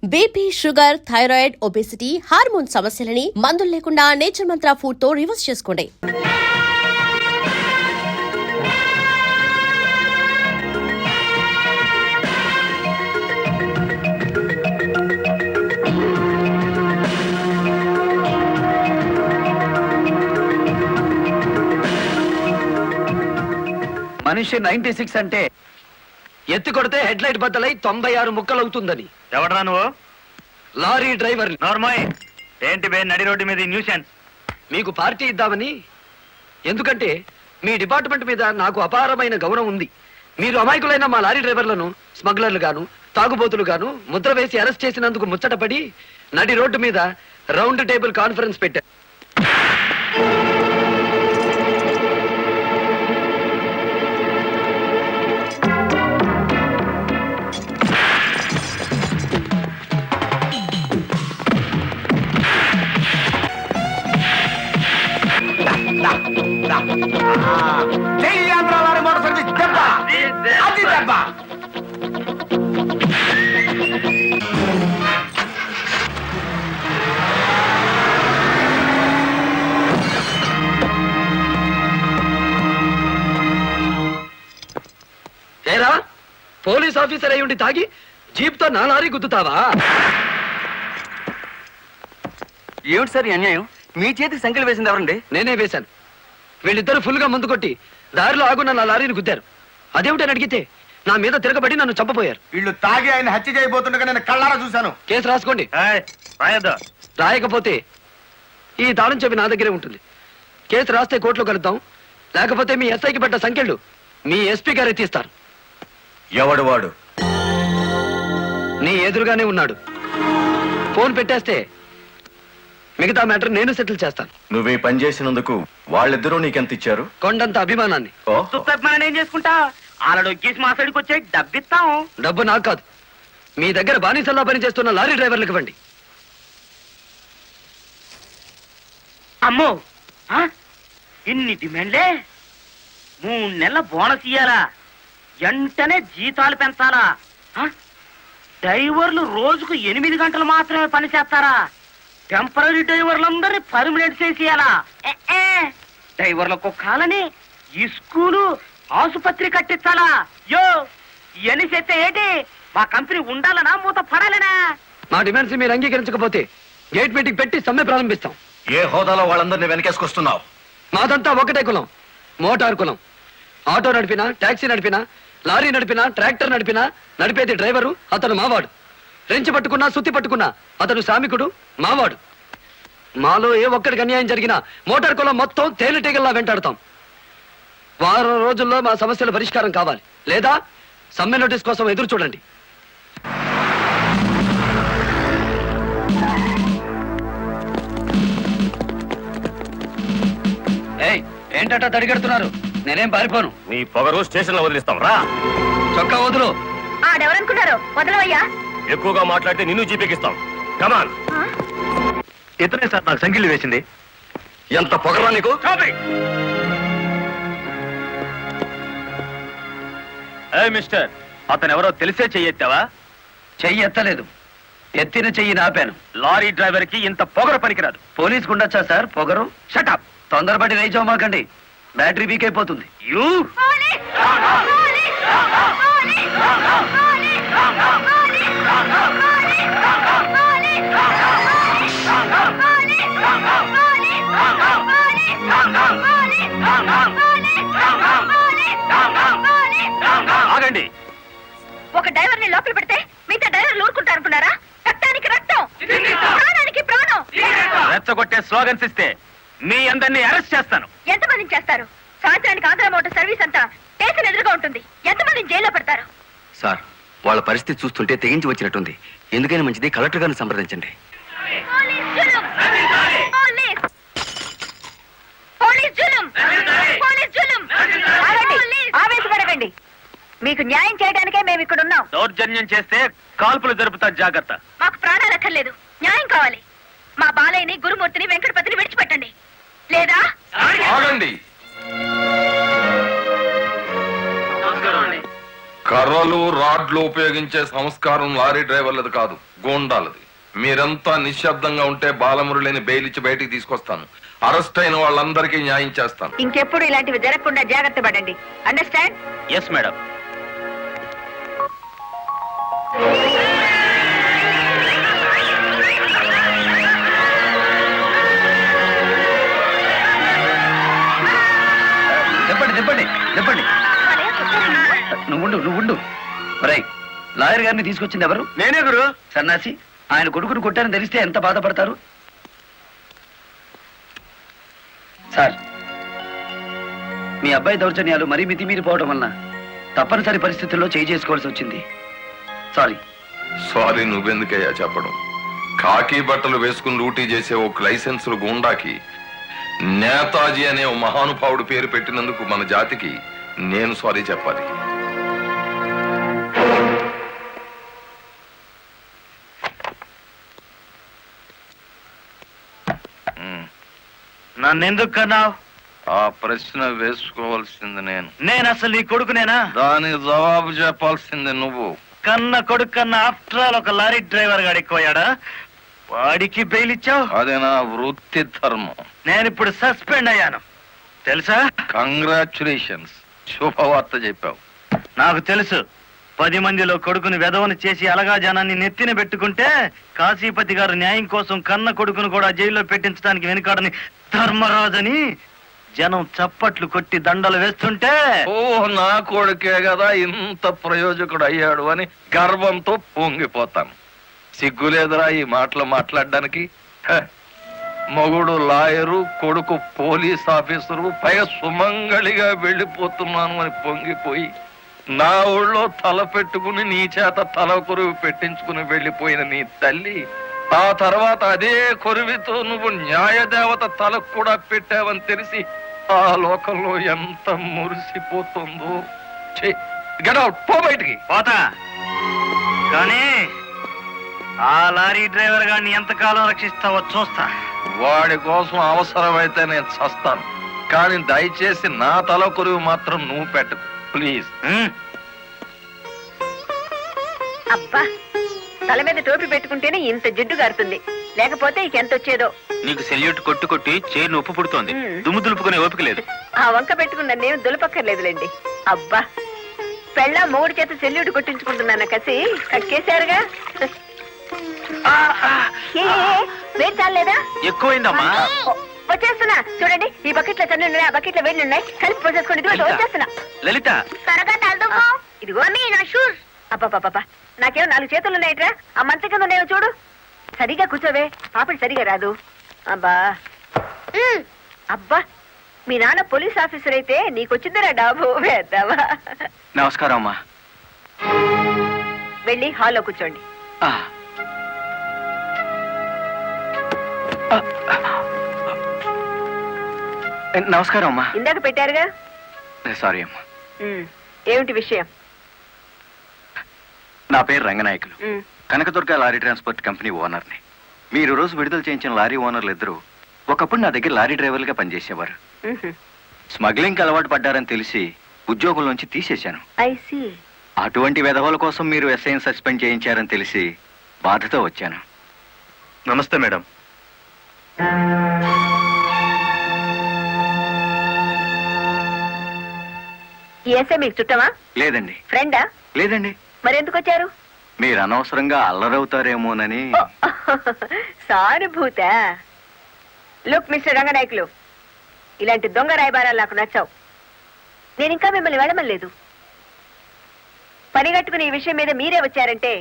BP, sugar, thyroid, obesity, hormone సమస్యలని మందులు లేకుండా నేచర్ మంత్ర ఫుడ్ తో రివర్స్ చేసుకోండి. మనిషి 96 అంటే ఎత్తి కొడితే హెడ్ లైట్ బద్దలై 96 ముక్కలు అవుతుందని. ఎవడరా నువ్వు? Lorry driver. నార్మల్ ఏంటి బే నడి రోడ్డు మీద న్యూసెన్స్? మీకు పార్టీ ఇద్దామని. ఎందుకంటే మీ డిపార్ట్మెంట్ మీద నాకు అపారమైన గౌరవం ఉంది. మీరు అమాయకులైన మా లారీ డ్రైవర్లను స్మగ్లర్లు గాను తాగుబోతులు గాను ముద్ర వేసి అరెస్ట్ చేసినందుకు ముచ్చటపడి నడి రోడ్డు మీద రౌండ్ టేబుల్ కాన్ఫరెన్స్ పెట్టారు. ఏరా పోలీస్ ఆఫీసర్ అయి ఉండి తాగి జీప్తో నా లారీ గుద్దుతావా? ఏమిటి సార్ ఈ అన్యాయం? మీ చేతికి సంఖ్యలు వేసింది ఎవరండి? నేనే వేశాను. వీళ్ళిద్దరు ఫుల్ గా ముందు కొట్టి దారిలో ఆగున్న నా లారీని గుద్దారు. అదేమిటని అడిగితే నా మీద తిరగబడి నన్ను చంపపోయారు. వీళ్ళు తాగి ఆయన హత్య చేయబోతుండగా నేను కళ్ళారా చూశాను. కేసు రాసుకోండి. రాయకపోతే ఈ తాళం చెవి నా దగ్గరే ఉంటుంది. కేసు రాస్తే కోర్టులో కలుద్దాం, లేకపోతే మీ ఎస్ఐకి పడ్డ సంఖ్యలు మీ ఎస్పీ గారు ఎత్తిస్తారు. ఎవడు వాడు? నీ ఎదురుగానే ఉన్నాడు. ఫోన్ పెట్టేస్తే మిగతా మ్యాటర్ నేను సెటిల్ చేస్తాను. నువ్వు ఈ పని చేసినందుకు వాళ్ళిద్దరూ నీకెంత ఇచ్చారు? కొండంత అభిమానాన్ని. మనం ఏం చేసుకుంటా? ఆలడు గీసి మా సైడ్కి వచ్చే డబ్బిస్తాం. డబ్బు నాకు కాదు, మీ దగ్గర బానిసల్లా పనిచేస్తున్న లారీ డ్రైవర్లకు ఇవ్వండి. అమ్మో ఇన్ని డిమాండ్లే! 3 నెలల బోనస్ ఇయ్యాలా? వెంటనే జీతాలు పెంచాలా? డ్రైవర్లు రోజుకు 8 గంటలు మాత్రమే పని చేస్తారా? టెంపరీ డ్రైవర్లందరినీ పర్మనెంట్ చేసేయాలా? డ్రైవర్లకు కాలని ఈ స్కూలు ఆసుపత్రి కట్టించాలా? యో ఇవన్నీ చేస్తే ఏంటి? మా కంపెనీ ఉండాలనా మూత పడాలనా? మా డిమాండ్స్ మీరు అంగీకరించకపోతే గేట్ మీటింగ్ పెట్టి సమ్మె ప్రారంభిస్తాం. ఏ హోదాలో వాళ్ళందరినీ వెనకేసుకొస్తున్నావు? మాదంతా ఒకటే కులం, మోటార్ కులం. ఆటో నడిపినా, టాక్సీ నడిపినా, లారీ నడిపినా, ట్రాక్టర్ నడిపినా నడిపేది డ్రైవరు, అతను మావాడు. రెంచి పట్టుకున్నా, సుత్తి పట్టుకున్నా అతను శ్రామికుడు, మావాడు. మాలో ఏ ఒక్కడికి అన్యాయం జరిగినా మోటార్ కులం మొత్తం తేనెటీగల్లా వెంటాడతాం. వారం రోజుల్లో మా సమస్యల పరిష్కారం కావాలి, లేదా సమ్మె నోటీస్ కోసం ఎదురు చూడండి. ఏంటట తడిగడుతున్నారు? నేనేం పారిపోను. నీ పొగరు స్టేషన్ లో వదిలిస్తాం రా. చొక్కా వదులు. ఆడెవరనుకున్నారు? వదలవయ్యా. ఎక్కువగా మాట్లాడితే నిన్ను జీపేకిస్తాం. కమాన్. ఇతనే సార్ నాకు సంఖ్యలు వేసింది. ఎంత పొగరా నీకు? మిస్టర్, అతను ఎవరో తెలిసే చెయ్యెత్తావా? చెయ్యి ఎత్తలేదు, ఎత్తిన చెయ్యి నాపాను. లారీ డ్రైవర్ కి ఇంత పొగరు పనికిరాదు. పోలీసుకు ఉండొచ్చా సార్ పొగరు? షటప్. తొందరపడి రైచోమాకండి, బ్యాటరీ వీక్ అయిపోతుంది. ఆగండి. ఒక డ్రైవర్ ని లోపల పెడితే మిగతా డ్రైవర్లు ఊరుకుంటారనుకున్నారా? రక్తానికి రక్తం, ప్రాణానికి ప్రాణం. రెచ్చగొట్టే స్లోగన్స్ ఇస్తే మీ అందరినీ అరెస్ట్ చేస్తాను. ఎంతమందిని చేస్తారు? సాయంత్రానికి ఆంధ్ర మోటార్ సర్వీస్ అంతా స్టేషన్ ఎదురుగా ఉంటుంది. ఎంతమందిని జైల్లో పెడతారు? సార్ వాళ్ళ పరిస్థితి చూస్తుంటే తెగించి వచ్చినట్టుంది. ఎందుకైనా మంచిది కలెక్టర్ గారిని సంప్రదించండి. పోలీస్ జులుం! పోలీస్ జులుం! పోలీస్ జులుం! ఆగండి, ఆవేశపడకండి. మీకు న్యాయం చేయడానికే మేము ఇక్కడ ఉన్నాం. దౌర్జన్యం చేస్తే కాల్పులు జరుపుతా, జాగ్రత్త. మాకు ప్రాణాలు అక్కర్లేదు, న్యాయం కావాలి. మా బాలయ్యని, గురుమూర్తిని, వెంకటపతిని విడిచిపెట్టండి, లేదా ఆగండి. కర్రలు రాడ్లు ఉపయోగించే సంస్కారం లారీ డ్రైవర్లది కాదు, గూండాలది. మీరంతా నిశ్శబ్దంగా ఉంటే బాలమురళిని బెయిలిచ్చి బయటికి తీసుకొస్తాను. అరెస్ట్ అయిన వాళ్ళందరికీ న్యాయం చేస్తాను. ఇంకెప్పుడు ఇలాంటివి జరగకుండా జాగ్రత్త పడండి. అండర్స్టాండ్? Yes madam. చెప్పండి. నువ్వుండు. రై, లాయర్ గారిని తీసుకొచ్చింది ఎవరు? నేనే గురు. సన్నాసి, ఆయన కొడుకును కొట్టారని తెలిస్తే ఎంత బాధపడతారు? సార్, మీ అబ్బాయి దౌర్జన్యాలు మరీ మితిమీరిపోవడం వలన తప్పనిసరి పరిస్థితుల్లో చేసుకోవాల్సి వచ్చింది. సారీ నువ్వెందుకయ్యా చెప్పడం? కాకి బట్టలు వేసుకుని డ్యూటీ చేసే ఒక లైసెన్సులు గూండాకి నేతాజీ అనే ఓ మహానుభావుడు పేరు పెట్టినందుకు మన జాతికి నేను సారీ చెప్పాలి. నన్నెందుకు కన్నావు? ఆ ప్రశ్న వేసుకోవాల్సింది నేను అసలు నీ కొడుకునేనా? దానికి జవాబు చెప్పాల్సింది నువ్వు. కన్న కొడుకు కన్నా ఆఫ్టర్ ఆల్ ఒక లారీ డ్రైవర్ గాడు ఎక్కువయ్యాడా? వాడికి బెయిల్ ఇచ్చావు? అదే నా వృత్తి ధర్మం. నేను ఇప్పుడు సస్పెండ్ అయ్యాను తెలుసా? కంగ్రాచులేషన్స్, శుభవార్త చెప్పావు. నాకు తెలుసు. 10 మందిలో కొడుకుని వెధవను చేసి అలగా జనాన్ని నెత్తిన పెట్టుకుంటే కాశీపతి గారు న్యాయం కోసం కన్న కొడుకును కూడా జైల్లో పెట్టించడానికి వెనుకాడని ధర్మరాజని జనం చప్పట్లు కొట్టి దండలు వేస్తుంటే, ఓ నా కొడుకే కదా ఇంత ప్రయోజకుడు అయ్యాడు అని గర్వంతో పొంగిపోతాను. సిగ్గులేదురా ఈ మాటలు మాట్లాడడానికి? మగుడు లాయరు, కొడుకు పోలీస్ ఆఫీసరు, పైగా సుమంగళిగా వెళ్ళిపోతున్నాను అని పొంగిపోయి నా ఊళ్ళో తల పెట్టుకుని నీ చేత తల కొరువు పెట్టించుకుని వెళ్ళిపోయిన నీ తల్లి ఆ తర్వాత అదే కొరువితో నువ్వు న్యాయదేవత తలకు కూడా పెట్టావని తెలిసి ఆ లోకంలో ఎంత మురిసిపోతుందో. గెట్ అవుట్, పో బయటికి. పోతా. కానీ ఆ లారీ డ్రైవర్ గారిని ఎంతకాలం రక్షిస్తావో చూస్తా. వాడి కోసం అవసరమైతే నేను చస్తాను, కానీ దయచేసి నా తల కొరువు మాత్రం నువ్వు పెట్టకు ప్లీజ్. అబ్బా, తల మీద టోపీ పెట్టుకుంటేనే ఇంత జిడ్డు గారుతుంది, లేకపోతే ఇకెంత వచ్చేదో. నీకు సెల్యూట్ కొట్టు కొట్టి చేరు ఉప్పు పుడుతోంది. దుమ్ము దులుపుకునే ఓపిక లేదు. ఆ వంక పెట్టుకున్న నేను దులపక్కర్లేదులేండి. అబ్బా, పెళ్ళ మూడు చేత సెల్యూట్ కొట్టించుకుంటున్నాను కసి కక్కేశారుగా. వేడి చాలేదా? ఎక్కువైందమ్మా. వచ్చేస్తున్నా చూడండి. ఈ బకెట్ లో తన్ను ఉన్నాయి, ఆ బకెట్ లో వేడి ఉన్నాయి, కలిసి పోసేసుకోండి. వచ్చేస్తున్నా. లలిత, త్వరగా తలదుకో. ఇదిగో నీ నా షూస్. అబ్బా, నాకేమో 4 చేతులు ఉన్నాయిట్రా. ఆ మంత్రి కింద ఉన్నాయో చూడు. సరిగా కూర్చోవే, పాపడి సరిగా రాదు. అబ్బా, మీ నాన్న పోలీస్ ఆఫీసర్ అయితే నీకొచ్చిందిరా డాబు వేద్దావా. నమస్కారం అమ్మా. వెళ్ళి హాల్లో కూర్చోండి. నమస్కారం అమ్మా. ఇందాక పెట్టారుగా. సారీ అమ్మా. ఏమిటి విషయం? నా పేరు Ranganayakulu, Kanakadurga lorry transport company ఓనర్ని. మీరు రోజు విడుదల చేయించిన లారీ ఓనర్లు ఇద్దరు ఒకప్పుడు నా దగ్గర లారీ డ్రైవర్లుగా పనిచేసేవారు. స్మగ్లింగ్ అలవాటు పడ్డారని తెలిసి ఉద్యోగం నుంచి తీసేశాను. అటువంటి వెధవల కోసం మీరు ఎస్ఐని సస్పెండ్ చేయించారని తెలిసి బాధతో వచ్చాను. నమస్తే మేడం. ఈ ఎస్ఐ మీకు చుట్టమా? లేదండి. ఫ్రెండా? లేదండి. మరెందుకు వచ్చారు? మీరు అనవసరంగా అల్లరవుతారేమోనని. సానుభూత. లుక్ మిస్టర్ రంగనాయకులు, ఇలాంటి దొంగ రాయబారాలు నాకు నచ్చావు. నేను ఇంకా మిమ్మల్ని వెళ్ళమలేదు. పనిగట్టుకుని ఈ విషయం మీద మీరే వచ్చారంటే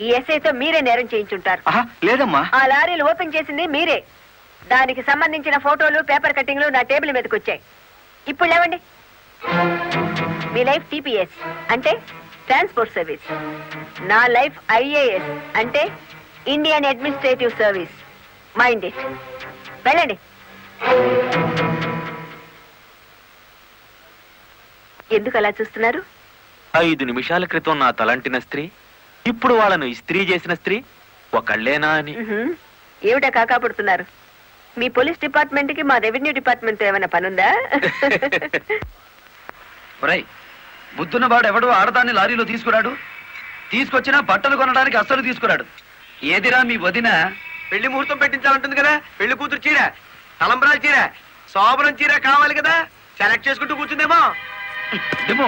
ఈ ఎస్ఐతో మీరే నేరం చేయించుంటారు. లేదమ్మా. ఆ లారీలు ఓపెన్ చేసింది మీరే. దానికి సంబంధించిన ఫోటోలు, పేపర్ కట్టింగ్లు నా టేబుల్ మీదకి వచ్చాయి. ఇప్పుడు లేవండి. మీ లైఫ్ టీపీఎస్ అంటే ట్రాన్స్పోర్ట్ సర్వీస్, నా లైఫ్ ఐఏఎస్ అంటే Indian administrative service. Mind it. వెళ్ళండి. ఎందుకు అలా చూస్తున్నారు? 5 నిమిషాల క్రితం నా తలంటిన స్త్రీ ఇప్పుడు వాళ్ళను ఇస్త్రీ చేసిన స్త్రీ ఒకళ్ళేనా అని. ఏమిటా కాకాపడుతున్నారు? మీ పోలీస్ డిపార్ట్మెంట్ కి మా రెవెన్యూ డిపార్ట్మెంట్ ఏమైనా పనుందా? బుద్ధున్నవాడు ఎవడు ఆడదాన్ని లారీలో తీసుకురాడు, తీసుకొచ్చినా బట్టలు కొనడానికి అస్సలు తీసుకురాడు. ఏదిరా మీ వదిన? పెళ్లి ముహూర్తం పెట్టించాలంటుంది కదా, పెళ్లి కూతురు చీర, తలంబరాల చీర, శోభనం చీర కావాలి కదా, సెలెక్ట్ చేసుకుంటూ కూర్చుందేమో. ఏమో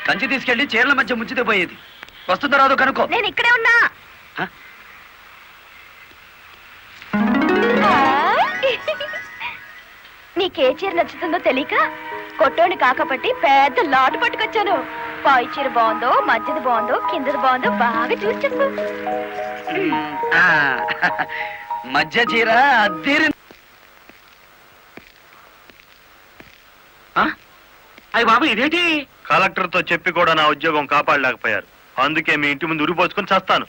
కంచి తీసుకెళ్లి చీరల మధ్య ముంచితే పోయేది. వస్తుందో రాదో కనుక్కో. నేను ఇక్కడే ఉన్నా. హ? నీకే చీర నచ్చుతుందో తెలియక కొట్టోని కాకపట్టి పెద్ద లాటు పట్టుకొచ్చాను. పై చీర బాగుందో, మధ్యది బాగుందో, కిందది బాగుందో బాగా చూసి చెప్పు. ఆ, మధ్య చీర అద్దీరి. అయ్యి బాబు ఇదేంటి? కలెక్టర్ తో చెప్పి కూడా నా ఉద్యోగం కాపాడలేకపోయారు. అందుకే మీ ఇంటి ముందు ఉరిపోసుకొని చేస్తాను.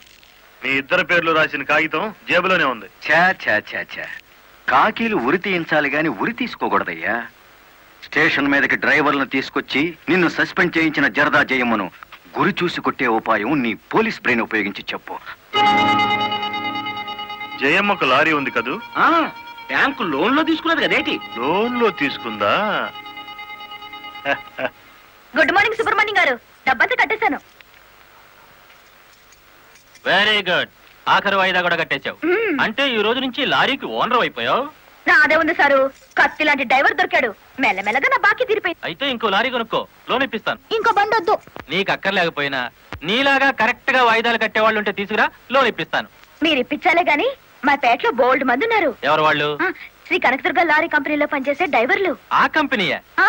మీ ఇద్దరు పేర్లు రాసిన కాగితం జేబులోనే ఉంది. ఛా ఛా ఛా ఛా, కాకీలు ఉరి తీయించాలి గాని ఉరి తీసుకోకూడదయ్యా. స్టేషన్ మీదకి డ్రైవర్లను తీసుకొచ్చి నిన్ను సస్పెండ్ చేయించిన జరదా జయమ్మను గురి చూసి కొట్టే ఉపాయం నీ పోలీస్ బ్రెయిన్ ఉపయోగించి చెప్పు. జయమ్మకు లారీ ఉంది కదూ? బ్యాంకు లోన్ లో తీసుకున్నది కదేంటి? లోన్ లో తీసుకుందా? గుడ్ మార్నింగ్ సుబ్రహ్మణ్యం గారు, డబ్బంతా కట్టేశాను. Very good. ఆఖరి వాయిదా కూడా కట్టేశావు. అంటే ఈ రోజు నుంచి లారీకి ఓనర్ అయిపోయావు. నాదే ఉంది సారు, కత్తి లాంటి డ్రైవర్ దొరికాడు. మెల్లమెల్లగా నా బాకీ తీరిపోయింది. అయితే ఇంకో లారీ కొనుక్కో, లోన్ ఇప్పిస్తాను. ఇంకో బండి వద్దు. నీకు అక్కర్లేకపోయినా నీలాగా కరెక్ట్ గా వాయిదాలు కట్టేవాళ్ళు ఉంటే తీసుకురా, లోన్ ఇప్పిస్తాను. మీరు ఇప్పించాలే గాని మా పేటలో బోల్డ్ మంది ఉన్నారు. ఎవరు వాళ్ళు? శ్రీ కనకదుర్గ లారీ కంపెనీలో పనిచేసే డ్రైవర్లు. ఆ కంపెనీయే? ఆ,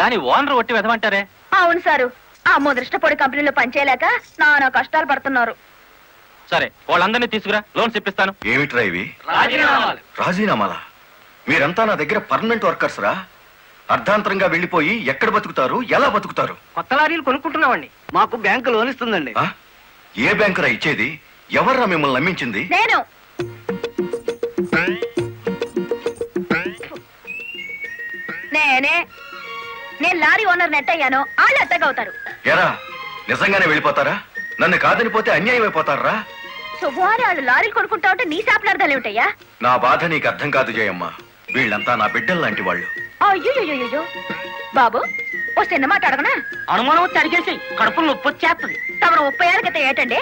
దాని ఓనర్ ఒట్టి వెదమంటారే? అవును సారు, ఆ ముదృష్టపొడి కంపెనీలో పనిచేయలేక నానా కష్టాలు పడుతున్నారు. సరే, వాళ్ళందరినీ తీసుకురా, లోన్స్ ఇప్పిస్తాను. ఏమిట్రా ఇవి? రాజీనామాలా? మీరంతా నా దగ్గర పర్మనెంట్ వర్కర్స్ రా. అర్ధాంతరంగా వెళ్ళిపోయి ఎక్కడ బతుకుతారు, ఎలా బతుకుతారు? కొత్త లారీలు కొనుక్కుంటున్నామండి. మాకు బ్యాంకు లోన్ ఇస్తుందండి. ఆ? ఏ బ్యాంకురా ఇచ్చేది? ఎవర్రా మిమ్మల్ని నమ్మించింది? నేను నేనే నేను లారీ ఓనర్ నెట్ అయ్యాను, వాళ్ళు ఎత్తగవుతారు. ఎరా నిజంగానే వెళ్ళిపోతారా? నన్ను కాదని పోతే అన్యాయం అయిపోతారా? శుభవారి వాళ్ళు లారీలు కొనుక్కుంటా ఉంటే నీ శాపలార్థాలు ఏమిటయ్యా? నా బాధ నీకు అర్థం కాదు జయమ్మ. వీళ్ళంతా నా బిడ్డలు లాంటి వాళ్ళు. అయ్యో బాబు, ఓ చిన్న మాట అడగనా? అనుమానం వచ్చి అడిగేసి కడుపులో నొప్పి వచ్చేస్తుంది. తమరు 30 ఏళ్ళ క్రితం ఏటండి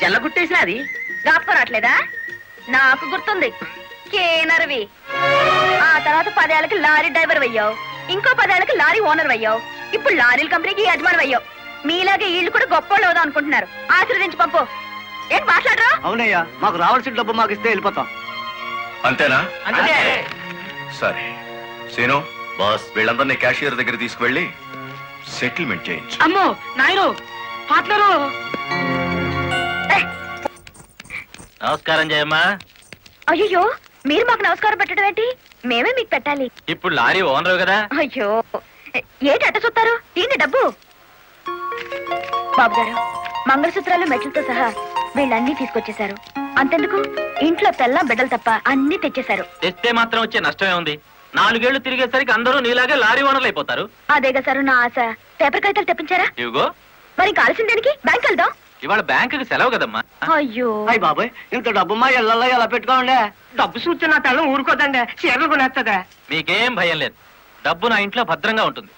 జల్లగుట్టేసిన అది జ్ఞాపకం రావట్లేదా? నాకు గుర్తుంది, కేనరవి. ఆ తర్వాత 10 ఏళ్ళకి లారీ డ్రైవర్ అయ్యావు, ఇంకో 10 ఏళ్ళకి లారీ ఓనర్ అయ్యావు, ఇప్పుడు లారీల కంపెనీకి యజమాని అయ్యావు. మీలాగే వీళ్ళు కూడా గొప్పోళ్ళు అవుదాం అనుకుంటున్నారు. ఆశీర్వదించి పంపు. ఏం మాట్లాడరా? అవునయ్యా, మాకు రావాల్సిన డబ్బు మాకు ఇస్తే వెళ్ళిపోతాం. అంతేనా? అంతే. సరే సీను బాస్, వీళ్ళందరినీ క్యాషియర్ దగ్గర తీసుకువెళ్ళి సెటిల్మెంట్ చేయించు. అమ్మో నాయను, పార్ట్నరు. నమస్కారం జయమ్మా. అయ్యో, మీరు మాకు నమస్కారం పెట్టడం ఏంటి? మేమే మీకు పెట్టాలి. ఇప్పుడు లారీ ఓనర్ కదా. అయ్యో, ఏంటి అట్ట చూస్తారు? దీన్ని డబ్బు. బాబు గారు, మంగళసూత్రాలు మెట్లతో సహా వీళ్ళన్నీ తీసుకొచ్చేశారు. అంతెందుకు, ఇంట్లో తెల్ల బిడ్డలు తప్ప అన్ని తెచ్చేశారు. తెస్తే మాత్రం వచ్చే నష్టమే ఉంది. 4 ఏళ్లు తిరిగేసరికి అందరూ నీలాగే లారీ ఓనర్లు అయిపోతారు. అదేగా సారు నా ఆశ. పేపర్ కాగితాలు తెప్పించారా? ఇవిగో. మరి కాల్సిన దానికి బ్యాంక్ వెళ్దాం. ఇవాళ బ్యాంకుకి సెలవు కదమ్మా. అయ్యో, అయ్యి బాబాయ్, ఇంత డబ్బు మా ఇళ్లలో ఎలా పెట్టుకోండి? డబ్బు చూస్తే నా తెల్లం ఊరుకోదండి, చీరలు కొనేస్తుందా? మీకేం భయం లేదు. డబ్బు నా ఇంట్లో భద్రంగా ఉంటుంది.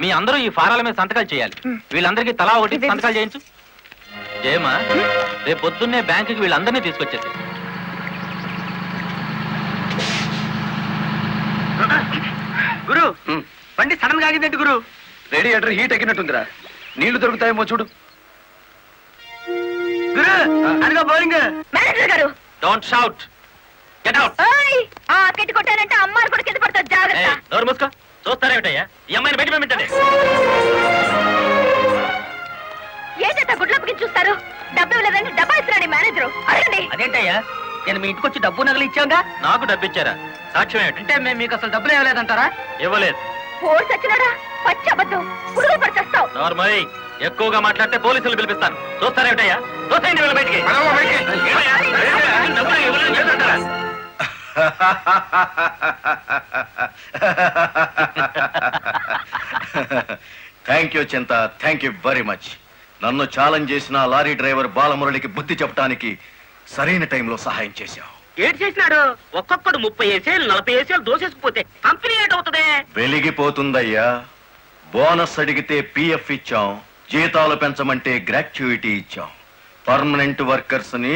మీ అందరూ ఈ ఫారాల మీద సంతకాలు చేయాలి. వీళ్ళందరికీ తలా ఒకటి సంతకాలు చేయించు. జయమ్మా, రేపు పొద్దున్నే బ్యాంకుకి వీళ్ళందరినీ తీసుకొచ్చేసి. గురు, బండి సడన్ గా ఆగిందండి గురు. Radiator heat ఎక్కినట్టుందిరా. నీళ్లు దొరుకుతాయేమో చూడు. గురు, అదిగో బౌలింగ్. మేనేజర్ గారు, డోంట్ షౌట్, గెట్ అవుట్. ఓయ్, ఆ కెట్టి కొట్టానంటే అమ్మారు కూడా కింద పడతారు, జాగ్రత్త. నోరు మూసుకో. చూస్తారేమిటయ్యా, ఈ అమ్మాయిని బయట పంపించండి. ఏంటంటే గుడ్లప్పకి చూస్తారు? డబ్బు ఇవ్వలేదండి, డబ్బా ఇస్తున్నాడు మేనేజర్. అడగండి. అదేంటయ్యా, నేను మీ ఇంటికి వచ్చి డబ్బు నగలు ఇచ్చాగా. నాకు డబ్బు ఇచ్చారా? సాక్ష్యం ఏమిటి? అంటే మేము మీకు అసలు డబ్బులు ఇవ్వలేదంటారా? ఇవ్వలేదు. ఓడి సచ్చినాడా? పచ్చి అబద్ధం. పురుగులు పడిచేస్తావు. నార్మల్ ఎక్కువగా మాట్లాడితే పోలీసులు పిలిపిస్తాను. చూస్తారేమిటయ్యా? చూస్తాయండి వీళ్ళ బయటికి. డబ్బులు ఇవ్వలేదు లేదంటారా? థ్యాంక్ యూ చింత, థ్యాంక్ యూ వెరీ మచ్. నన్ను ఛాలెంజ్ చేసిన లారీ డ్రైవర్ బాలమురళికి బుద్ధి చెప్పడానికి సరైన టైంలో సహాయం చేశావు. ఏంటి చేసినాడు? ఒక్కొక్కడు 30 ఏసేలు 40 ఏసేలు దోసేసుకుపోతే కంపెనీ ఏంటవుతుంది? వెలిగిపోతుందయ్యా. బోనస్ అడిగితే పిఎఫ్ ఇచ్చాం, జీతాలు పెంచమంటే గ్రాట్యుయిటీ ఇచ్చాం. పర్మనెంట్ వర్కర్స్ ని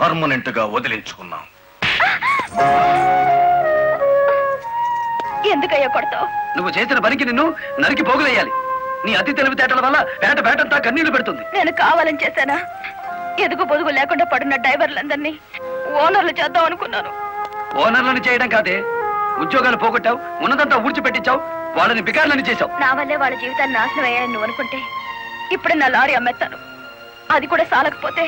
పర్మనెంట్ గా వదిలించుకున్నాం. ఎందుకయ్యా కొడతావు? నువ్వు చేసిన పనికి నిన్ను నరికి పోగులేయాలి. నీ అతి తెలివితేటల వల్ల పేటంతా కన్నీళ్లు పెడుతుంది. నేను కావాలని చేశానా? ఎదుగు పొదుగు లేకుండా పడున్న డ్రైవర్లందరినీ ఓనర్లు చేద్దాం అనుకున్నాను. ఓనర్లను చేయడం కాదే, ఉద్యోగాలు పోగొట్టావు, ఉన్నదంతా ఊడ్చిపెట్టించావు, వాళ్ళని బికార్లని చేశావు. నా వల్లే వాళ్ళ జీవితాన్ని నాశనం అయ్యాయని నువ్వు అనుకుంటే ఇప్పుడు నా లారీ అమ్మేస్తాను. అది కూడా సాలకపోతే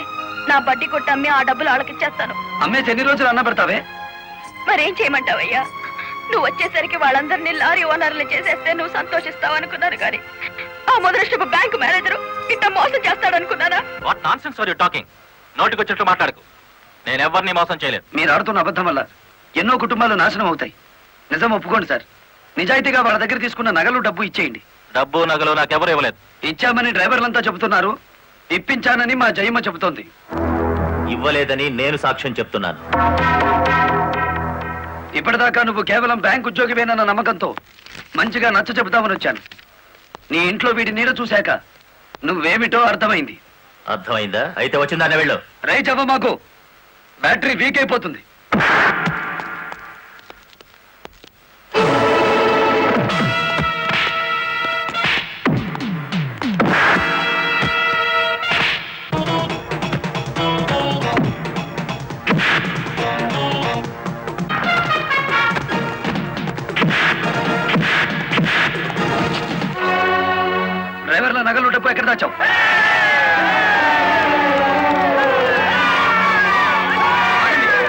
నా బడ్డీ కొట్టి అమ్మి ఆ డబ్బులు వాళ్ళకిచ్చేస్తాను. అమ్మేసి ఎన్ని రోజులు అన్న పెడతావే? మరేం చేయమంటావయ్యా? నువ్వు వచ్చేసరికి వాళ్ళందరినీ లారీ ఓనర్లు చేసేస్తే నువ్వు సంతోషిస్తావు అనుకున్నాను కానీ ఆ ముదృష్టపు బ్యాంకు మేనేజరు ఇంత మోసం చేస్తాడనుకున్నానా? What nonsense are you talking? నోటికొచ్చినట్లు మాట్లాడకు. నేను ఎవరిని మోసం చేయలేదు. మీరు ఆడుతున్న అబద్ధం వల్ల ఎన్నో కుటుంబాలు నాశనం అవుతాయి. నిజం ఒప్పుకోండి సార్. నిజాయితీగా వాళ్ళ దగ్గర తీసుకున్న నగలు డబ్బు ఇచ్చేయండి. డబ్బు నగలు నాకెవరు ఇవ్వలేదు. ఇచ్చామని డ్రైవర్లంతా చెబుతున్నారు, ఇప్పించానని మా జయమ్మ చెబుతోంది. ఇవ్వలేదని నేను సాక్ష్యం చెప్తున్నాను. ఇప్పటిదాకా నువ్వు కేవలం బ్యాంక్ ఉద్యోగివేనన్న నమ్మకంతో మంచిగా నచ్చ చెబుతామని వచ్చాను. నీ ఇంట్లో వీడి నీడ చూశాక నువ్వేమిటో అర్థమైంది. అర్థమైందా? అయితే వచ్చిందానే వెళ్ళు. రైట్ అవ్వ, మాకు బ్యాటరీ వీక్ అయిపోతుంది. డ్రైవర్ల నగలు డబ్బు ఎక్కడ దాచావు?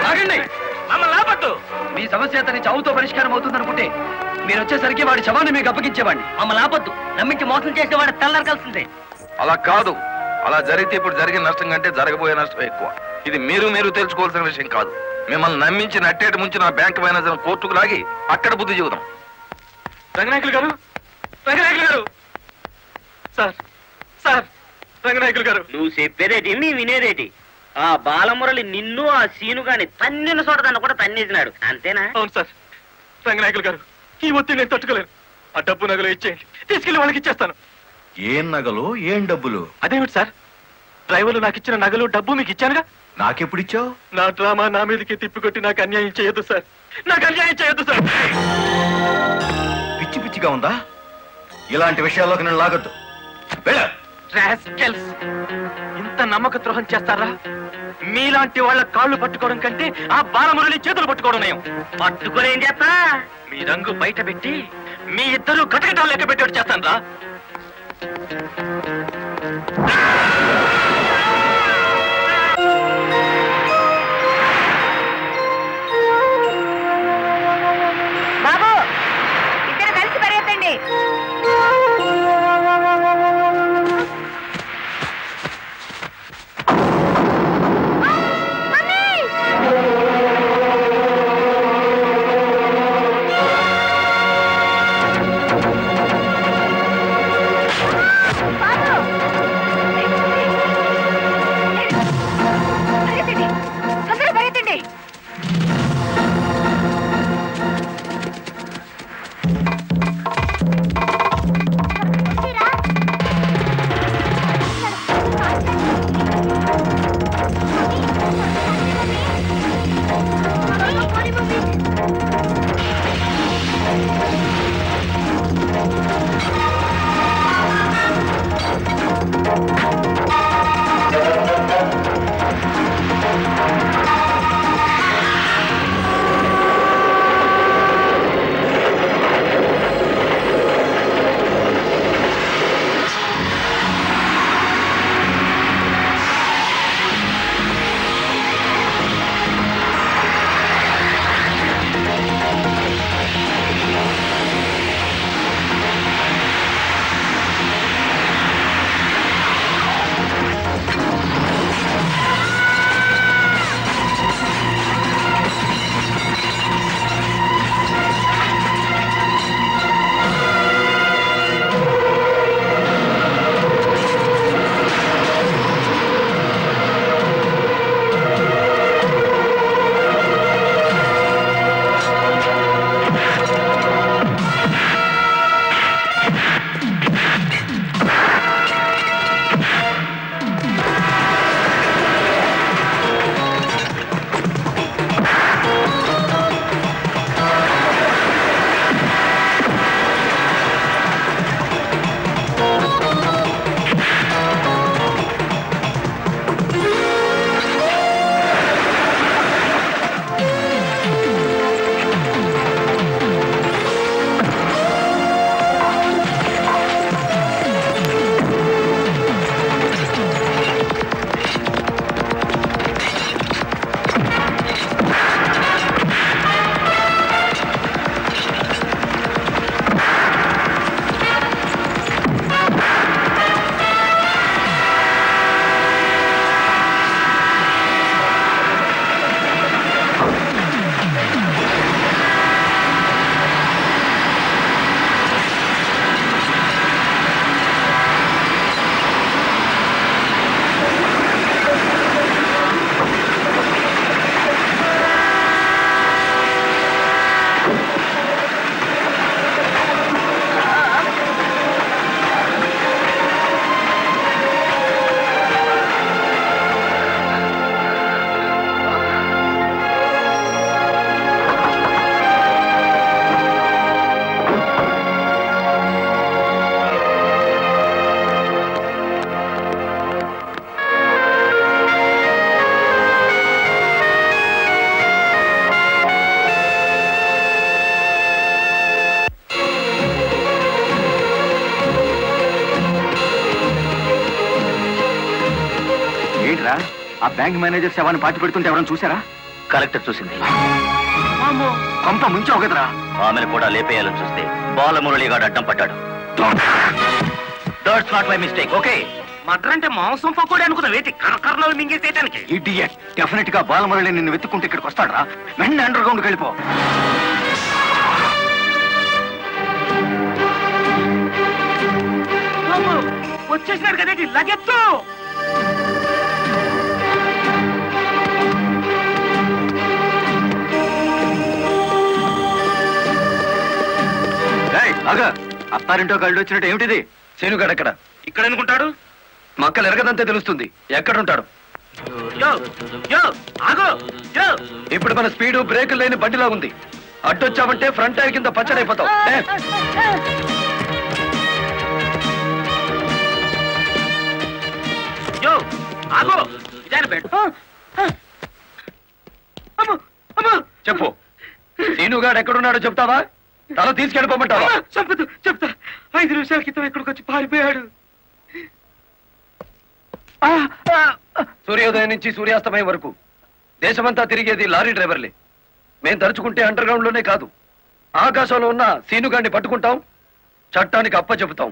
ఆగండి! మమ్మల్ని ఆపట్టు. మీ సమస్య అతని చావుతో పరిష్కారం అవుతుందనుకుంటే మీరు వచ్చేసరికి వాడి శవాన్ని మీకు అప్పగించేవాడిని. మమ్మల్ని ఆపొద్దు. నమ్మించి మోసం చేసే వాడు తెల్లరకాల్సిందే. అలా కాదు. అలా జరిగితే ఇప్పుడు జరిగిన నష్టం కంటే జరగబోయే నష్టం ఎక్కువ. ఇది మీరు తెలుసుకోవాల్సిన విషయం కాదు. మిమ్మల్ని నమ్మించి నట్టేటి ముంచి నా బ్యాంక్ మేనేజర్ కోర్టుకు లాగి అక్కడ బుద్ధి చెబుదాం. రంగనాయకులు గారు, రంగనాయకులు గారు, సార్ సార్, రంగనాయకులు గారు. నువ్వు చెప్పేదేటి మీ వినేదేటి? ఆ బాలమురళి నిన్ను ఆ సీను గాని తన్నిన చోట దాన్ని కూడా తన్నేసినాడు, అంతేనా? అవును సార్. రంగనాయకులు గారు, ఈ ఒత్తిడి నేను తట్టుకోలేను. ఆ డబ్బు నగలు ఇచ్చేయండి, తీసుకెళ్లి వాళ్ళకి ఇచ్చేస్తాను. ఏం నగలు, ఏం డబ్బులు? అదేమిటి సార్, డ్రైవర్లు నాకు ఇచ్చిన నగలు డబ్బు మీకు ఇచ్చానుగా. నాకెప్పుడిచ్చావు? నా డ్రామా నా మీదకి తిప్పికొట్టి నాకు అన్యాయం చేయొద్దు సార్. నాకు అన్యాయం చేయొద్దు సార్. పిచ్చి పిచ్చిగా ఉందా? ఇలాంటి విషయాల్లోకి నేను లాగొద్దు. వెళ్ళ. రాస్కెల్స్! ఇంత నమ్మక ద్రోహం చేస్తారా? మీలాంటి వాళ్ళ కాళ్ళు పట్టుకోవడం కంటే ఆ బాలమురళి చేతులు పట్టుకోవడం నయం. పట్టుకొని ఏం చేస్తా? మీ రంగు బయట పెట్టి మీ ఇద్దరు కటకటాలు లెక్క పెట్టేట్టు చేస్తాను రా. బాబు, ఇద్దరు కలిసి పరిగెత్తండి. బాబు! బ్యాంక్ మేనేజర్ శవాన్ని పాతి పెడుతుంటే ఎవరైనా చూసారా? కలెక్టర్ చూసింది. కొంప ముంచావు కదరా. ఆమెను కూడా లేపేయాలని చూస్తే బాలమురళిగాడు అడ్డం పడ్డాడు. That's not my mistake. Okay, matar అంటే మాంసం పకోడీ అనుకున్న వేటి కరకరణలు మింగేసేయటానికి. ఇడియట్. డెఫినెట్ గా బాలమురళి నిన్ను వెతుక్కుంటే ఇక్కడికి వస్తాడరా. వెంటనే అండర్ గ్రౌండ్కి వెళ్ళిపో. వచ్చేసినాడు కదేటి లగెత్తు. అత్తారింటో కళ్ళు వచ్చినట్టు ఏమిటిది? సీనుగాడు ఎక్కడ? ఇక్కడ అనుకుంటాడు. మక్కలు ఎరగదంతే తెలుస్తుంది. ఎక్కడుంటాడు? యో యో ఆగో యో. ఇప్పుడు మన స్పీడు బ్రేకులు లేని బండిలా ఉంది. అడ్డొచ్చామంటే ఫ్రంట్ టైర్ కింద పచ్చడైపోతావు. యో ఆగో. ఇదాని బెడ్. అమ్మో అమ్మో. చెప్పు, సీనుగాడు ఎక్కడున్నాడో చెప్తావా? తల తీసుకెళ్ళిపోమంటావా? చెప్పదు, చెప్తా. 5 నిమిషాల క్రితం ఇక్కడికి వచ్చి పారిపోయాడు. సూర్యోదయం నుంచి సూర్యాస్తమయం వరకు దేశమంతా తిరిగేది లారీ డ్రైవర్లే. మేం తలుచుకుంటే అండర్ గ్రౌండ్ లోనే కాదు, ఆకాశంలో ఉన్న సీనుగాడిని పట్టుకుంటాం, చట్టానికి అప్ప చెబుతాం.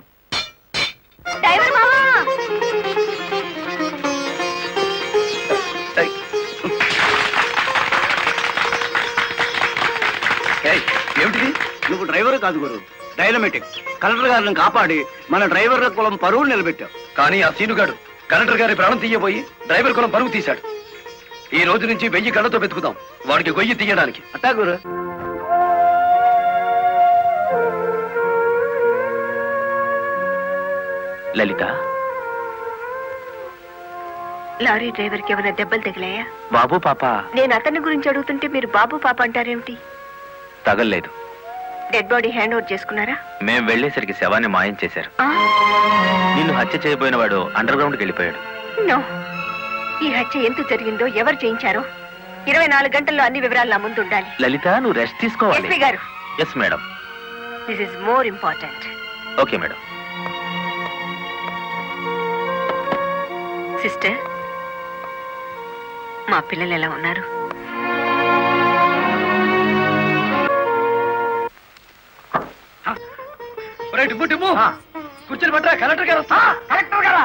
ఏమిటిది? నువ్వు డ్రైవర్ కాదు గురు, డైనమెటిక్. కలెక్టర్ గారిని కాపాడి మన డ్రైవర్ల కులం పరువులు నిలబెట్టావు. కానీ ఆ సీనుగాడు కలెక్టర్ గారి ప్రాణం తీయబోయి డ్రైవర్ కులం పరుగు తీశాడు. ఈ రోజు నుంచి 1000 కళ్ళతో వెతుకుతాం వాడికి గొయ్యి తీయడానికి. అట్టా గురు. లలిత, లారీ డ్రైవర్ కి ఏమైనా దెబ్బలు తగిలాయా? బాబు పాప నేను అతని గురించి అడుగుతుంటే మీరు బాబు పాప అంటారేమిటి? తగల్లేదు. డెడ్ బాడీ హ్యాండ్ ఓవర్ చేసుకున్నారా? మేం వెళ్లేసరికి శవాన్ని మాయం చేశారు. నిన్ను హత్య చేయబోయిన వాడు అండర్ గ్రౌండ్కి వెళ్ళిపోయాడు. నో, ఈ హత్య ఎందుకు జరిగిందో, ఎవరు చేయించారో 24 గంటల్లో అన్ని వివరాలు నా ముందు ఉండాలి. లలిత, నువ్వు రెస్ట్ తీసుకోవాలి. ఎస్పీ గారు. Yes madam. This is more important. Okay madam. Sister, మా పిల్లలు ఎలా ఉన్నారు? కూర్చొని పట్టరా, కలెక్టర్ గారు వస్తా. కలెక్టర్ గారా?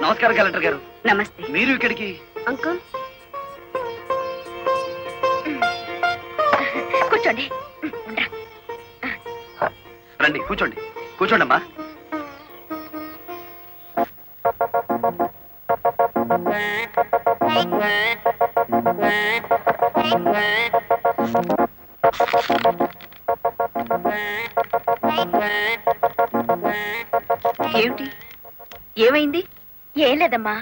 నమస్కారం కలెక్టర్ గారు. నమస్తే. మీరు ఇక్కడికి? అంకుల్ కూర్చోండి. రండి, కూర్చోండి. కూర్చోండి అమ్మా. ఏమిటి, ఏమైంది? ఏం లేదమ్మా,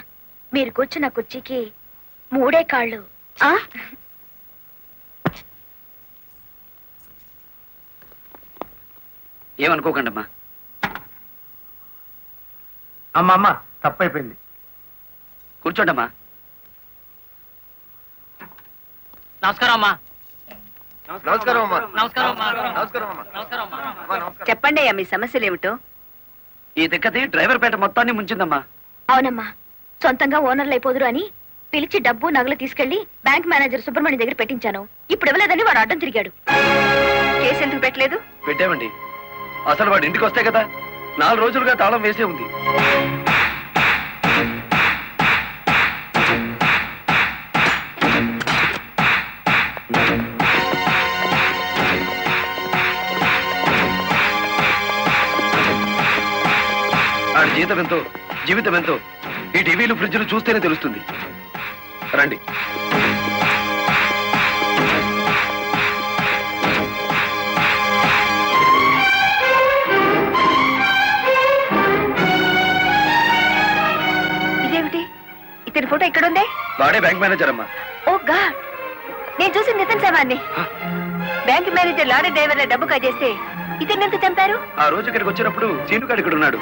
మీరు కూర్చున్న కుర్చీకి 3 కాళ్ళు. ఏమనుకోకండి అమ్మా. అమ్మమ్మ తప్పైపోయింది. కూర్చోండి అమ్మా. నమస్కారం అమ్మా. నమస్కారం అమ్మా. నమస్కారం అమ్మా. నమస్కారం అమ్మా. నమస్కారం అమ్మా. చెప్పండి అయ్యా, మీ సమస్యలు ఏమిటో. ఈ దిక్కది డ్రైవర్ పేట మొత్తాన్ని ముంచిందమ్మా. అవునమ్మా, సొంతంగా ఓనర్లు అయిపోదురు అని పిలిచి డబ్బు నగలు తీసుకెళ్లి బ్యాంక్ మేనేజర్ సుబ్రహ్మణ్యం దగ్గర పెట్టించాను. ఇప్పుడు ఇవ్వలేదని వాడు అడ్డం తిరిగాడు. కేసు ఎందుకు పెట్టలేదు? పెట్టామండి. అసలు వాడు ఇంటికి వస్తే కదా, 4 రోజులుగా తాళం వేసే ఉంది. ఆడి జీతం ఎంతో, జీవితం ఎంతో ఈ టీవీలు ఫ్రిడ్జ్లు చూస్తేనే తెలుస్తుంది. రండి. ఇదేమిటి, ఇతని ఫోటో ఇక్కడ ఉందే? వాడే బ్యాంక్ మేనేజర్ అమ్మా. ఓ గాడ్, నేను చూసి నితిన్ శవాన్ని. బ్యాంక్ మేనేజర్ లారీ డ్రైవర్ల డబ్బు కాజేస్తే ఇతన్ని ఎంత చంపారు? ఆ రోజు ఇక్కడికి వచ్చినప్పుడు సీనుగాడు ఇక్కడ ఉన్నాడు.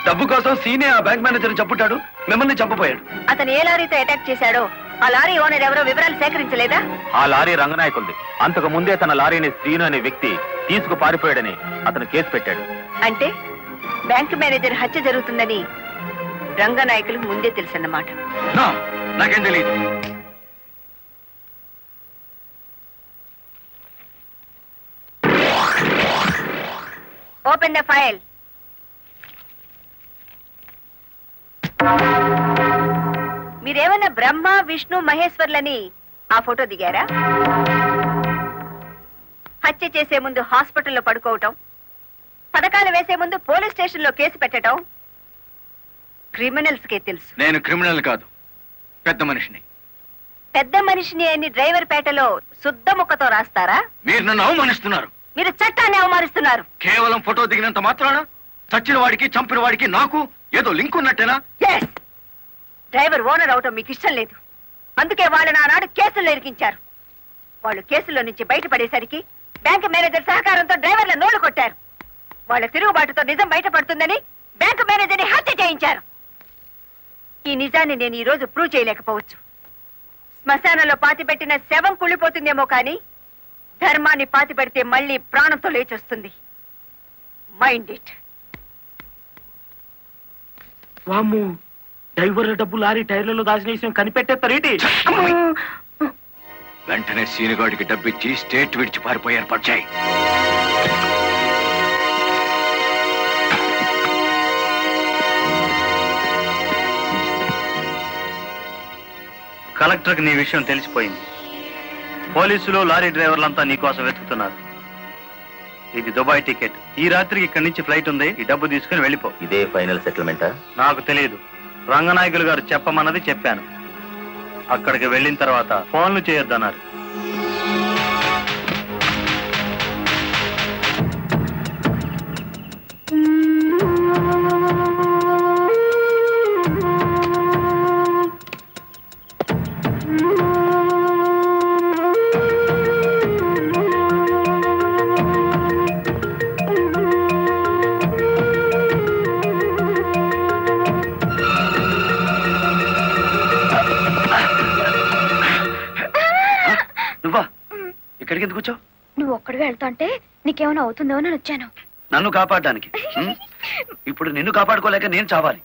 డబ్బు కోసం సీనే ఆ బ్యాంక్ మేనేజర్ చంపుతాడు, మిమ్మల్ని చంపపోయాడు. అతను ఏ లారీతో అటాక్ చేశాడో ఆ లారీ ఓనర్ ఎవరో వివరాలు సేకరించలేదా? ఆ లారీ రంగనాయకుల్ది. అంతకు ముందే తన లారీని శ్రీను అనే వ్యక్తి తీసుకు పారిపోయాడని అతను కేసు పెట్టాడు. అంటే బ్యాంక్ మేనేజర్ హత్య జరుగుతుందని రంగనాయకులకు ముందే తెలుసన్నమాట. నాకేం తెలియదు. Open the file. మీరేమన్నా బ్రహ్మ విష్ణు మహేశ్వర్లని ఆ ఫోటో దిగారా? హత్య చేసే ముందు హాస్పిటల్లో పడుకోవటం, పథకాలు వేసే ముందు పోలీస్ స్టేషన్లో కేసు పెట్టడం క్రిమినల్స్ కే తెలుసు. నేను క్రిమినల్ కాదు, పెద్ద మనిషిని. పెద్ద మనిషిని అని డ్రైవర్ పేటలో శుద్ధ ముక్కతో రాస్తారా? మీరు నన్ను అవమానిస్తున్నారు. మీరు చట్టాన్ని అవమానిస్తున్నారు. కేవలం ఫోటో దిగినంత మాత్రాన చచ్చిన వాడికి చంపిన వాడికి నాకు ఏదో లింక్ ఉన్నట్టేనా? Yes. డ్రైవర్ ఓనర్ అవటం మీకు ఇష్టం లేదు. అందుకే వాళ్ళని ఆనాడు కేసుల్లో ఇరికించారు. వాళ్ళు కేసులో నుంచి బయటపడేసరికి బ్యాంక్ మేనేజర్ సహకారంతో డ్రైవర్ల నోళ్లు కొట్టారు. వాళ్ళ తిరుగుబాటుతో నిజం బయటపడుతుందని బ్యాంక్ మేనేజర్ని హత్య చేయించారు. ఈ నిజాన్ని నేను ఈ రోజు ప్రూవ్ చేయలేకపోవచ్చు. శ్మశానంలో పాతిపెట్టిన శవం కుళ్ళిపోతుందేమో కానీ ధర్మాన్ని పాతిపెడితే మళ్ళీ ప్రాణంతో లేచొస్తుంది. Mind it. వామ్ము, డ్రైవర్ల డబ్బు లారీ టైర్లలో దాచిన విషయం కనిపెట్టేస్తారేంటి? వెంటనే సీనుగాడికి డబ్బిచ్చి స్టేట్ విడిచి పారిపోయి ఏర్పాటు చేయి. కలెక్టర్కి నీ విషయం తెలిసిపోయింది. పోలీసులు లారీ డ్రైవర్లంతా నీకోసం వెతుకుతున్నారు. ఇది దుబాయ్ టికెట్. ఈ రాత్రికి ఇక్కడి నుంచి ఫ్లైట్ ఉంది. ఈ డబ్బు తీసుకుని వెళ్ళిపో. ఇదే ఫైనల్ సెటిల్మెంటా? నాకు తెలియదు. రంగనాయకులు గారు చెప్పమన్నది చెప్పాను. అక్కడికి వెళ్ళిన తర్వాత ఫోన్లు చేయొద్దన్నారు. నువ్వా ఇక్కడికి ఎందుకు వచ్చావు? నువ్వు ఒక్కడిగా వెళ్తుంటే నీకేమైనా అవుతుందో అని వచ్చాను. నన్ను కాపాడడానికి. ఇప్పుడు నిన్ను కాపాడుకోలేక నేను చావాలి.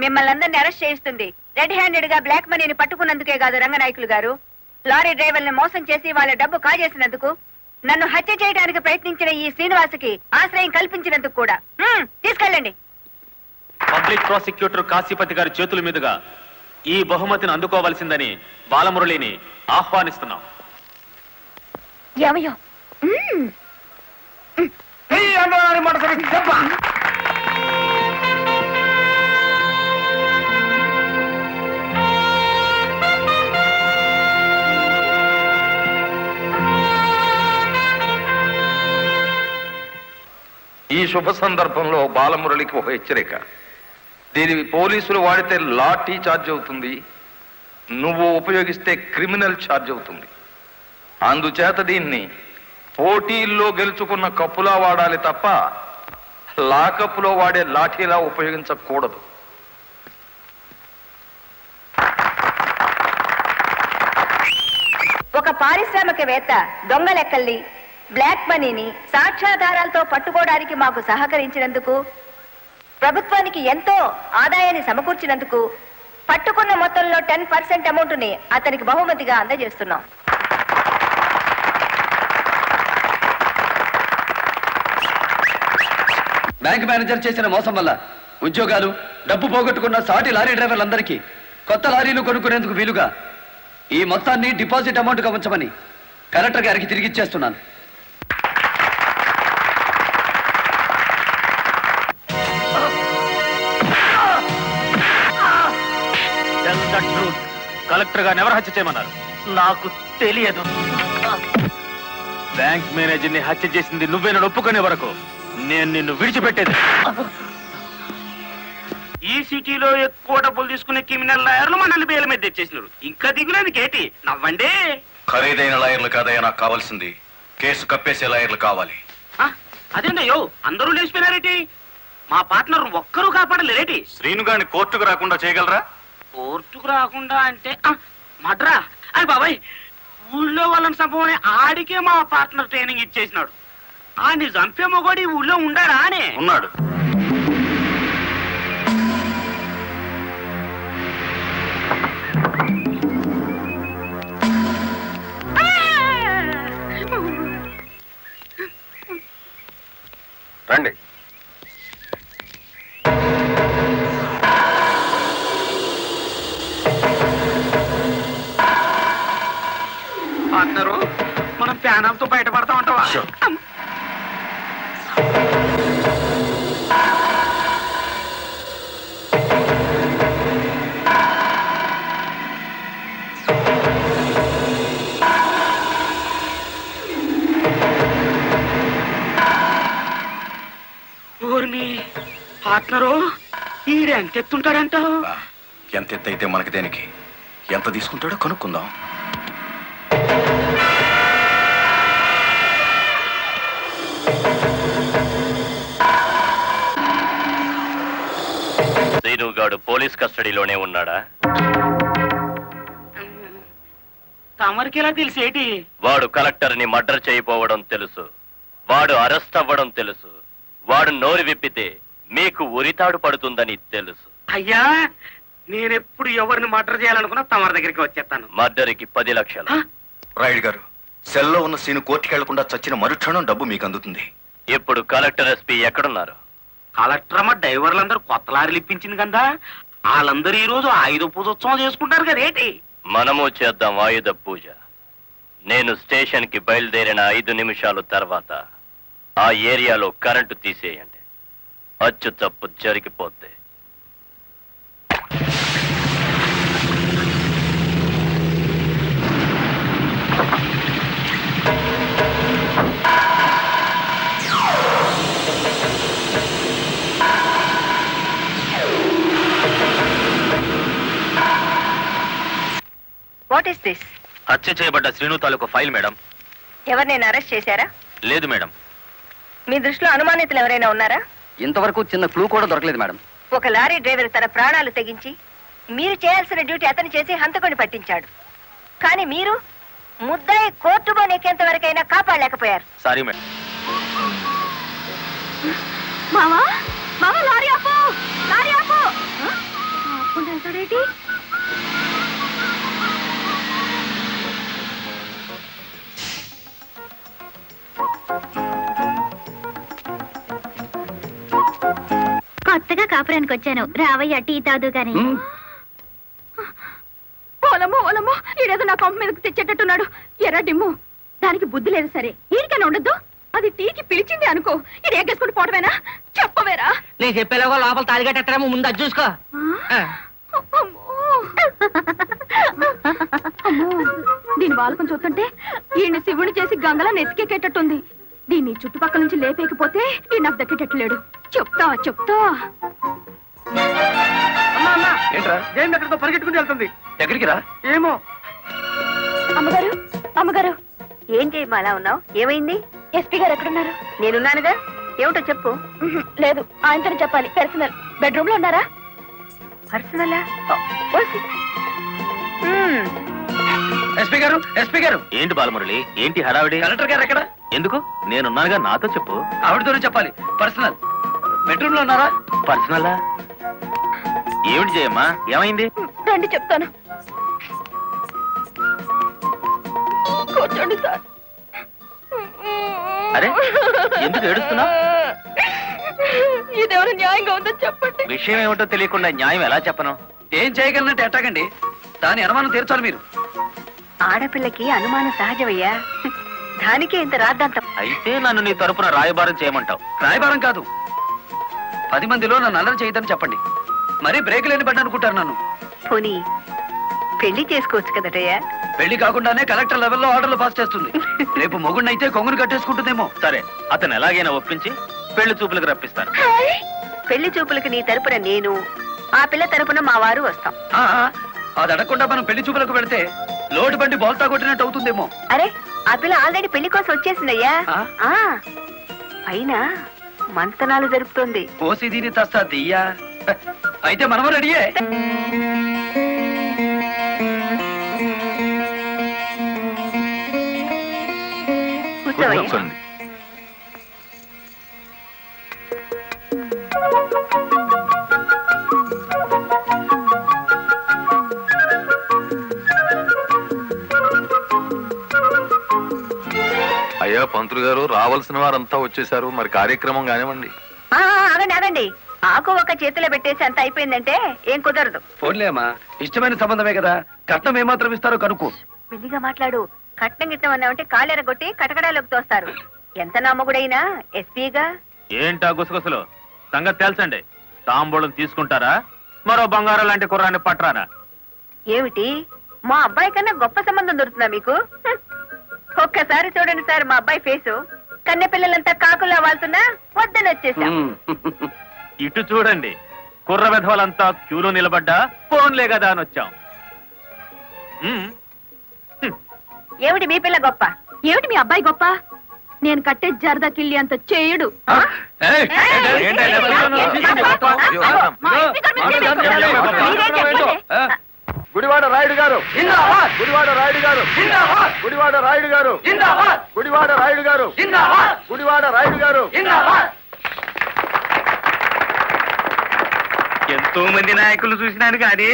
మిమ్మల్ని అందరినీ అరెస్ట్ చేయిస్తుంది రెడ్ హ్యాండెడ్ గా బ్లాక్ మనీని పట్టుకున్నందుకే కాదు రంగనాయకులు గారు, లారీ డ్రైవర్ని మోసం చేసి వాళ్ళ డబ్బు కాజేసినందుకు, నన్ను హత్య చేయడానికి ప్రయత్నించిన ఈ శ్రీనివాసుకి ఆశ్రయం కల్పించినందుకు కూడా. తీసుకెళ్ళండి. పబ్లిక్ ప్రాసిక్యూటర్ కాశీపతి గారి చేతుల మీదుగా ఈ బహుమతిని అందుకోవలసిందని బాలమురళిని ఆహ్వానిస్తున్నాం. ఏమయ్యో ఈ శుభ సందర్భంలో బాలమురళికి ఒక హెచ్చరిక. దీని పోలీసులు వాడితే లాఠీ ఛార్జ్ అవుతుంది, నువ్వు ఉపయోగిస్తే క్రిమినల్ ఛార్జ్ అవుతుంది. అందుచేత దీన్ని పోటీల్లో గెలుచుకున్న కప్పులా వాడాలి తప్ప లాకప్పులో వాడే లాఠీలా ఉపయోగించకూడదు. ఒక పారిశ్రామికవేత్త దొంగ లెక్కల్ని, బ్లాక్ మనీని సాక్ష్యాధారాలతో పట్టుకోవడానికి మాకు సహకరించినందుకు, ప్రభుత్వానికి ఎంతో ఆదాయాన్ని సమకూర్చినందుకు పట్టుకున్న మొత్తంలో 10% అమౌంట్ ని అతనికి బహుమతిగా అందజేస్తున్నాం. బ్యాంక్ మేనేజర్ చేసిన మోసం వల్ల ఉద్యోగాలు, డబ్బు పోగొట్టుకున్న సాటి లారీ డ్రైవర్లందరికీ కొత్త లారీలు కొనుక్కునేందుకు వీలుగా ఈ మొత్తాన్ని డిపాజిట్ అమౌంట్గా ఉంచమని కలెక్టర్ గారికి తిరిగిచ్చేస్తున్నాను. కలెక్టర్ గారిని ఎవరు హత్య చేయమన్నారు? నాకు తెలియదు. బ్యాంక్ మేనేజర్ ని హత్య చేసింది నువ్వేనని ఒప్పుకునే వరకు నేను నిన్ను విడిచిపెట్టేది. ఈ సిటీలో ఎక్కువ డబ్బులు తీసుకునే క్రిమినల్ లాయర్లు మనల్ని బేల మీద తెచ్చేసినారు. ఇంకా దిగులేదు కేటి, నవ్వండి. ఖరీదైన లాయర్లు కాదయ్యా నాకు కావాల్సింది, కేసు కప్పేసే లాయర్లు కావాలి. అదేందయ్యో అందరూ లేచిపోయినారేటి? మా పార్ట్నర్ ఒక్కరూ కాపాడలేరేటి? శ్రీను గారిని కోర్టుకు రాకుండా చేయగలరా? కోర్టుకు రాకుండా అంటే మడ్రా అని బాబాయ్, ఊళ్ళో వాళ్ళని చంపమని ఆడికే మా పార్ట్నర్ ట్రైనింగ్ ఇచ్చేసినాడు. ఆడిని చంపే మొగోడి ఊళ్ళో ఉండాడా అని? ఉన్నాడు. రండి. పార్ట్నరు మనం ప్యానల్తో బయటపడతా ఉంటావా? ఊర్మి పార్ట్నరు ఈడెంత ఎత్తుంటాడంటావు? ఎంత ఎత్తైతే మనకి దేనికి, ఎంత తీసుకుంటాడో కనుక్కుందాం. శ్రీనుగాడు పోలీస్ కస్టడీలోనే ఉన్నాడా? తమరికి ఎలా తెలిసేటి? వాడు కలెక్టర్ ని మర్డర్ చేయబోవడం తెలుసు, వాడు అరెస్ట్ అవ్వడం తెలుసు, వాడు నోరు విప్పితే మీకు ఉరితాడు పడుతుందని తెలుసు. అయ్యా నేనెప్పుడు ఎవరిని మర్డర్ చేయాలనుకున్నా తమరి దగ్గరికి వచ్చేస్తాను. మర్డర్కి 10 లక్షలు. రాయుడు గారు, సెల్లో ఉన్న సీను కోర్టుకి వెళ్లకుండా చచ్చిన మరుక్షణం డబ్బు మీకు అందుతుంది. ఇప్పుడు కలెక్టర్ ఎస్పీ ఎక్కడున్నారు? కలెక్టర్ అమ్మ డ్రైవర్లందరూ కొత్త లారీలు ఇప్పించింది కదా, వాళ్ళందరూ ఈ రోజు ఆయుధ పూజోత్సవం చేసుకుంటారు కదేటి? మనము చేద్దాం ఆయుధ పూజ. నేను స్టేషన్ కి బయలుదేరిన 5 నిమిషాల తర్వాత ఆ ఏరియాలో కరెంటు తీసేయండి. అచ్చు తప్పు జరిగిపోద్ది. హత్య చేయబడ్డ శ్రీను తాలూకు ఫైల్ మేడం. ఎవరినైనా అరెస్ట్ చేశారా? లేదు మేడం. మీ దృష్టిలో అనుమానితులు ఎవరైనా ఉన్నారా? ఇంతవరకు చిన్న క్లూ కూడా దొరకలేదు మేడం. ఒక లారీ డ్రైవర్ తన ప్రాణాలు తెగించి మీరు చేయాల్సిన డ్యూటీ అతను చేసి హంతకుని పట్టించాడు. కానీ మీరు ముద్దాయి కోర్టు బోనెక్కేంత వరకైనా కాపాడలేకపోయారు. Sorry madam. మావా మావా లారీ ఆపు, లారీ ఆపు. ఆపుకుంటూ వెళ్తాడేంటి? కొత్తగా కాపురానికి వచ్చాను, రావయ్య టీ తాదు గాని. ఓలమ్మో ఓలమ్మో, ఈడేదో నా కొంప మీదకి తెచ్చేటట్టున్నాడు. ఎర్ర డిమ్ము, దానికి బుద్ధి లేదు. సరే ఈడికైనా ఉండద్దు, అది టీకి పిలిచింది అనుకో, ఇది ఎగ్గేసుకుంటూ పోవటమేనా? చెప్పవేరా? నేను చెప్పేలాగో లోపల తాలిగట్టేస్తారేమో, ముందు అది చూసుకో. దీని బాలకం చూస్తుంటే ఈయన శివుని చేసి గంగలా నెత్తికెక్కేటట్టుంది. దీన్ని చుట్టుపక్కల నుంచి లేపేకపోతే ఈ నాకు దక్కేటట్లేడు. చెప్తా చెప్తా. ఏంట్రా? జైలు ఎక్కడితో పరిగెట్టుకుని వెళ్తుంది. ఎక్కడికి రా? ఏమో. అమ్మగారు అమ్మగారు, ఏం చేయమ్మా అలా ఉన్నావు? ఏమైంది? ఎస్పీ గారు ఎక్కడున్నారు? నేనున్నానుగా, ఏమిటో చెప్పు. లేదు, ఆయనతో చెప్పాలి. పర్సనల్. బెడ్రూమ్ లో ఉన్నారా? పర్సనలా? ఎస్పీ గారు, ఎస్పీ గారు. ఏంటి బాలమురళి, ఏంటి హడావిడి? కలెక్టర్ గారు ఎక్కడ? ఎందుకు? నేనున్నానుగా, నాతో చెప్పు. ఆవిడతోనే చెప్పాలి. పర్సనల్. బెడ్రూమ్ లో ఉన్నారా? పర్సనలా? ఏమిటి జయమ్మా, ఏమైంది? రండి చెప్తాను. కూర్చోండి సార్. అరే, ఎందుకు ఏడుస్తున్నావ్? ఇదేమైనా న్యాయంగా ఉందో చెప్పండి. విషయం ఏమిటో తెలియకుండా న్యాయం ఎలా చెప్పను? ఏం చేయగలనంటే ఎట్టాగండి? దాని అనుమానం తీర్చాలి మీరు. ఆడపిల్లకి అనుమానం సహజమయ్యా, దానికే ఇంత రాద్దాంతం. అయితే నన్ను నీ తరపున రాయబారం చేయమంటావు? రాయబారం కాదు, 10 మందిలో నన్ను అల్లరి చేయదని చెప్పండి. మరీ బ్రేక్ లేని బండి అనుకుంటారు నన్ను. పోనీ పెళ్లి చేసుకోవచ్చు కదటయ్యా. పెళ్లి కాకుండానే కలెక్టర్ లెవెల్లో ఆర్డర్లు పాస్ చేస్తుంది. రేపు మొగుడినైతే కొంగును కట్టేసుకుంటుందేమో. సరే, అతను ఎలాగైనా ఒప్పించి పెళ్లి చూపులకు రప్పిస్తాను. పెళ్లి చూపులకు నీ తరపున నేను, ఆ పిల్ల తరపున మా వారు వస్తాం. అది అడగకుండా మనం పెళ్లి చూపులకు పెడితే లోటు బండి బోల్తా కొట్టినట్టు అవుతుందేమో. అరే, ఆ పిల్ల ఆల్రెడీ పెళ్లి కోసం వచ్చేసిందయ్యా. ఆ? పైన మంతనాలు జరుపుతోంది. కోసి దీని తస్తా దియ్యా. అయితే మనము రెడీయే. కూర్చోవయ్యా. అయ్యా పంతులు గారు, రావాల్సిన వారంతా వచ్చేసారు, మరి కార్యక్రమం కానివ్వండి. ఆగండి ఆగండి, ఆకు ఒక చేతిలో పెట్టేసి అంత అయిపోయిందంటే ఏం కుదరదు. ఫోన్లే అమ్మా, ఇష్టమైన సంబంధమే కదా, కట్నం ఏమాత్రం ఇస్తారో కనుక్కో. మెల్లిగా మాట్లాడు. కట్నం గిట్నం అన్నామంటే కాళ్ళెరగొట్టి కటకడాలోకి తోస్తారు. ఎంత నమ్మగుడైనా ఎస్పీగా. ఏంటా గుసగుసలు? సంగతి తెలుసండి. తాంబూలం తీసుకుంటారా, మరో బంగారం లాంటి కుర్రాన్ని పట్టరానా? ఏమిటి, మా అబ్బాయి కన్నా గొప్ప సంబంధం దొరుకుతుందా మీకు? ఒక్కసారి చూడండి సార్ మా అబ్బాయి ఫేసు. కన్నె పిల్లలంతా కాకులా వాళ్తున్నా వద్దని వచ్చేసా. ఇటు చూడండి, కుర్ర విధవలంతా క్యూలో నిలబడ్డా ఫోన్లే కదా అని వచ్చాం. ఏమిటి మీ పిల్ల గొప్ప? ఏమిటి మీ అబ్బాయి గొప్ప? నేను కట్టే జరదా కిళ్ళి అంత చేయడు. గుడివాడ రాయుడు గారు, గుడివాడ రాయుడు గారు, గుడివాడ రాయుడు గారు, గుడివాడ రాయుడు గారు, గుడివాడ రాయుడు గారు. ఎంతో మంది నాయకులు చూసినాను కానీ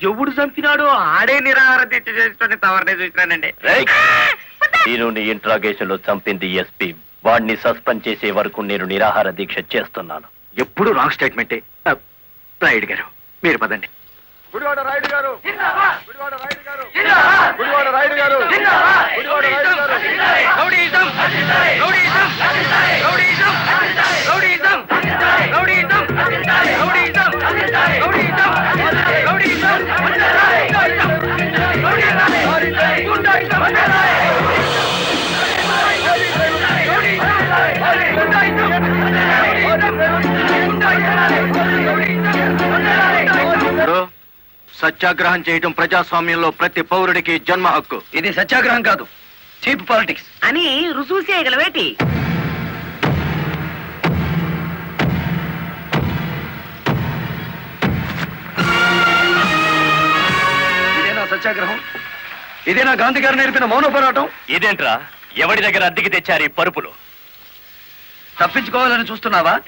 ఎవడు చంపినాడో ఆడే నిరాహార దీక్ష చేసుకుని తవరనే చూసినానండి. నేను ఇంట్రాగేషన్ లో చంపింది ఎస్పీ. వాడిని సస్పెండ్ చేసే వరకు నేను నిరాహార దీక్ష చేస్తున్నాను. ఎప్పుడు రాంగ్ స్టేట్మెంటే. రాయుడు గారు, మీరు పదండి. గుడివాడ రాయుడు గారు, గుడివాడ రాయుడు గారు, గుడివాడ రాయుడు గారు, గుడివాడ రాయుడు గారు. Rowdyism, rowdyism, rowdyism, rowdyism, rowdyism, rowdyism, rowdyism, సత్యాగ్రహం చేయటం ప్రజాస్వామ్యంలో ప్రతి పౌరుడికి జన్మ హక్కు. ఇది సత్యాగ్రహం కాదు, చీప్ పాలిటిక్స్. అని రుజువు చేయగలవేటి? ఇదేనా సత్యాగ్రహం? ఇదేనా గాంధీ గారు నేర్పిన మౌన పోరాటం? ఇదేంట్రా ఎవడి దగ్గర అద్దెకి తెచ్చారు ఈ పరుపులు? తప్పించుకోవాలని చూస్తున్నావా?